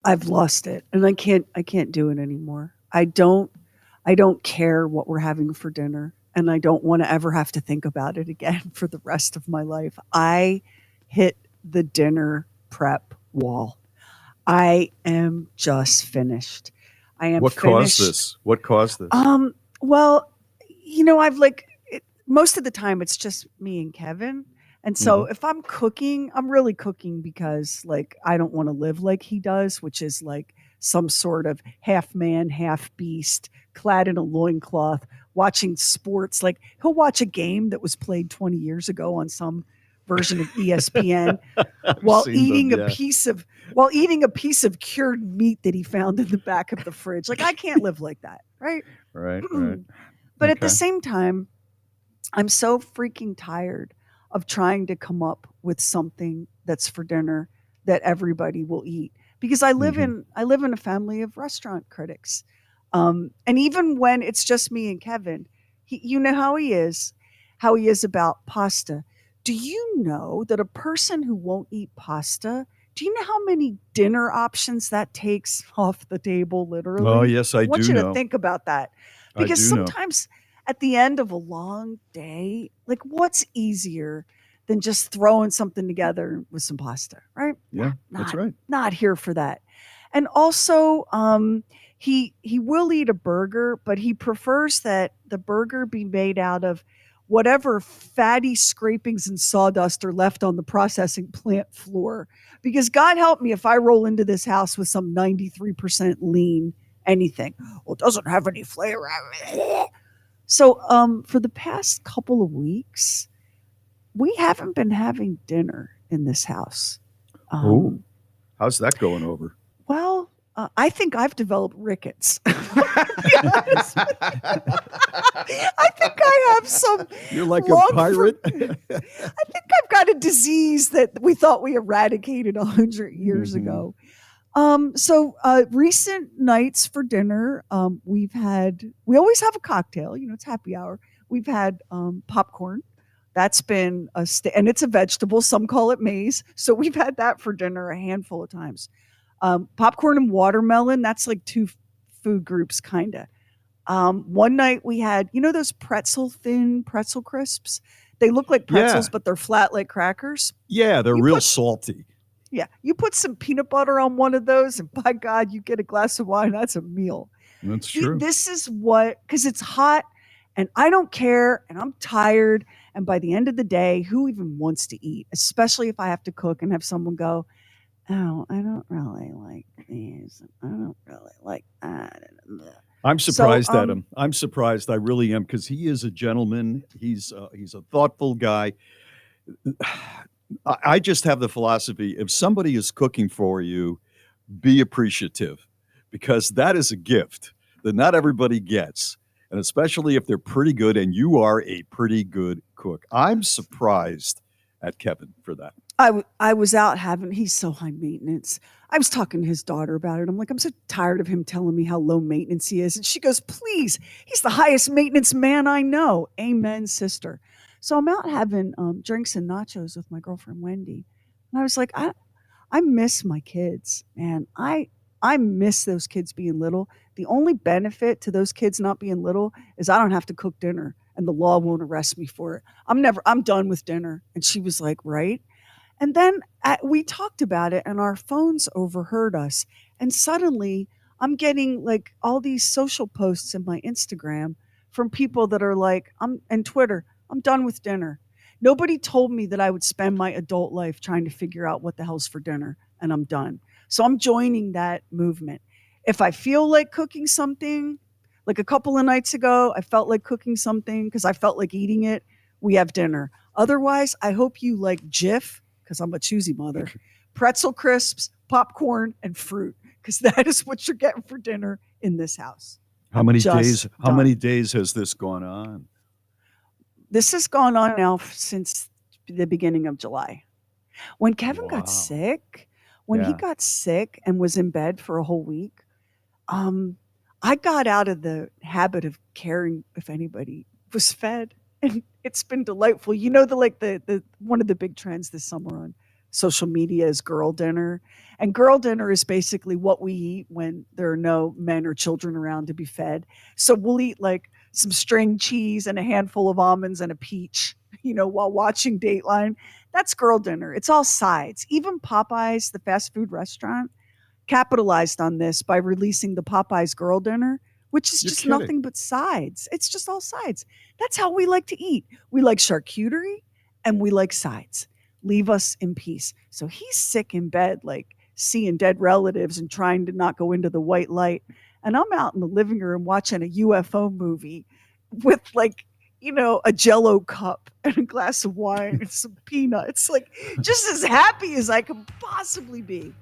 I've lost it, and I can't do it anymore. I don't care what we're having for dinner, and I don't want to ever have to think about it again for the rest of my life. I hit the dinner prep wall. I am just finished. I am What caused finished. this? What caused this? Well, I've most of the time it's just me and Kevin. And so Hmm. if I'm cooking, I'm really cooking because like I don't want to live like he does, which is like some sort of half man, half beast, clad in a loincloth, watching sports. Like he'll watch a game that was played 20 years ago on some version of ESPN I've while seen them. eating a Yeah. piece of while eating a piece of cured meat that he found in the back of the fridge. Like I can't live like that, right? Right. Right. But at the Okay. same time, I'm so freaking tired of trying to come up with something that's for dinner that everybody will eat because Hmm. I live in a family of restaurant critics. And even when it's just me and Kevin, you know how he is about pasta. Do you know that a person who won't eat pasta, do you know how many dinner options that takes off the table, Oh, literally? yes, I I want do you to know. think about that I because do know. sometimes at the end of a long day, like what's easier than just throwing something together with some pasta, right? Yeah, that's Not right. not here for that. And also, he will eat a burger, but he prefers that the burger be made out of whatever fatty scrapings and sawdust are left on the processing plant floor. Because God help me if I roll into this house with some 93% lean anything. Well, it doesn't have any flavor. So, for the past couple of weeks, we haven't been having dinner in this house. Oh, Um, how's that going over? well, I think I've developed rickets. I'm gonna be honest with I think I have some You're like a long pirate. for. I think I've got a disease that we thought we eradicated 100 years Hmm. ago. Recent nights for dinner, we always have a cocktail. It's happy hour. We've had popcorn. That's been and it's a vegetable. Some call it maize. So we've had that for dinner a handful of times. Popcorn and watermelon. That's like two food groups, kind of. One night we had, those thin pretzel crisps. They look like pretzels, Yeah. but they're flat like crackers. Yeah, they're You real put salty. Yeah, you put some peanut butter on one of those, and by God, you get a glass of wine. That's a meal. That's true. This is what, because it's hot and I don't care and I'm tired. And by the end of the day, who even wants to eat, especially if I have to cook and have someone go, oh, I don't really like these. I don't really like that. I'm So, surprised at him. I'm surprised. I really am because he is a gentleman. He's a thoughtful guy. I just have the philosophy: if somebody is cooking for you, be appreciative, because that is a gift that not everybody gets, and especially if they're pretty good and you are a pretty good cook. I'm surprised at Kevin for that. I was out having, he's so high maintenance. I was talking to his daughter about it. I'm like, I'm so tired of him telling me how low maintenance he is. And she goes, please, he's the highest maintenance man I know. Amen, sister. So I'm out having drinks and nachos with my girlfriend Wendy. And I was like, I miss my kids, man. I miss those kids being little. The only benefit to those kids not being little is I don't have to cook dinner and the law won't arrest me for it. I'm done with dinner. And she was like, right. And then we talked about it, and our phones overheard us. And suddenly, I'm getting like all these social posts in my Instagram from people that are like, and Twitter, I'm done with dinner. Nobody told me that I would spend my adult life trying to figure out what the hell's for dinner, and I'm done. So I'm joining that movement. If I feel like cooking something, like a couple of nights ago, I felt like cooking something because I felt like eating it. We have dinner. Otherwise, I hope you like Jif because I'm a choosy mother, pretzel crisps, popcorn, and fruit because that is what you're getting for dinner in this house. How I'm many just days? How many done. days has this gone on? This has gone on now since the beginning of July. When Kevin got Wow. sick, when he Yeah. got sick and was in bed for a whole week, um, I got out of the habit of caring if anybody was fed, and it's been delightful. The one of the big trends this summer on social media as girl dinner. And girl dinner is basically what we eat when there are no men or children around to be fed. So we'll eat like some string cheese and a handful of almonds and a peach, while watching Dateline. That's girl dinner. It's all sides. Even Popeyes, the fast food restaurant, capitalized on this by releasing the Popeyes Girl Dinner, which is You're just kidding. nothing but sides. It's just all sides. That's how we like to eat. We like charcuterie and we like sides. Leave us in peace. So he's sick in bed, like seeing dead relatives and trying to not go into the white light. And I'm out in the living room watching a UFO movie with like, a jello cup and a glass of wine and some peanuts. Like just as happy as I could possibly be.